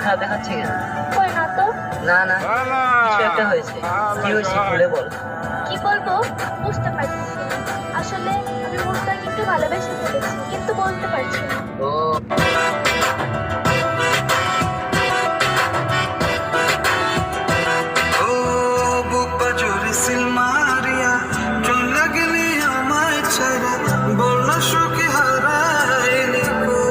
খারাপ দেখাচ্ছে কেন? কই না তো। না না, কিছু একটা হয়েছে। কি হয়েছে খুলে বল। কি বলবো বুঝতে পারছি না। আসলে আমি মুস্তাকে একটু ভালোবেসে ফেলেছি, কিন্তু বলতে পারছি না। ও ও বুক বাজুরি সিল মারিয়া চলে গেলি আমায় ছাড়া, বলল সুখী হারাইলি গো।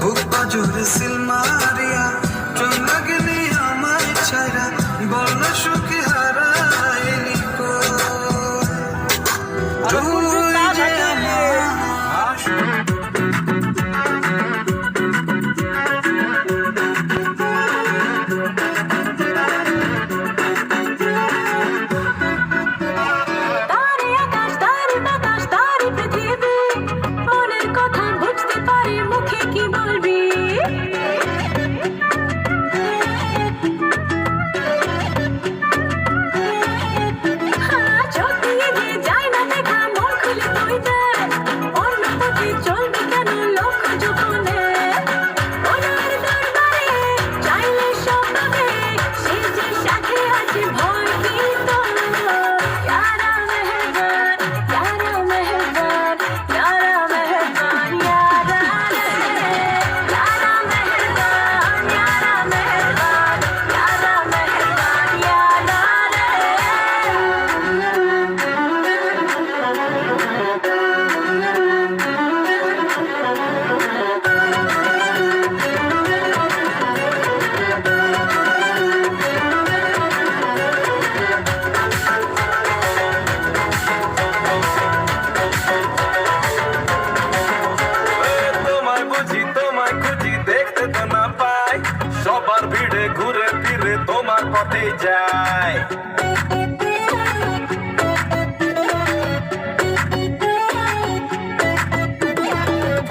বুক বাজুরি সিল মারিয়া চলে গেলি আমায় ছাড়া, বলল সুখী হারাইলি গো। তুই যে আমার তারে আকাশ তারে বাতাস তারে পৃথিবী, মনের কথা বুঝতে পারি মুখে কি বলবি। যদি এগিয়ে যায় না দেখা মন খুলে তুই দেখ, অন্য পথে চলবে কেন লক্ষ যৌবনে। ওনার দরবারে চাইলে সব পাবে, সে যে সাথে আছে ভয় কি তোর। यारा मेहरबान यारा मेहरबान यारा मेहरबान यारा रे, यारा मेहरबान यारा मेहरबान यारा मेहरबान यारा তোমায় বুঝি তোমায় খুঁজি দেখতে তো না পাই, সবার ভিড়ে ঘুরে ফিরে তোমার পথে যায়।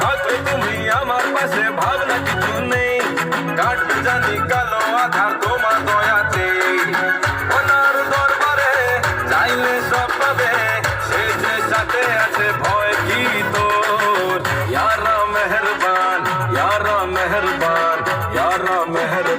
থাকলে তুমি আমার পাশে ভাবনা কিছু নেই, কাটবে জানি কালো আধার তোমার দয়াতে। ওনার দরবারে চাইলে সব পাবে, সে যে সাথে আছে ভয় কি তোর। यारा मेहरबान यारा मेहरबान यारा मेहरबान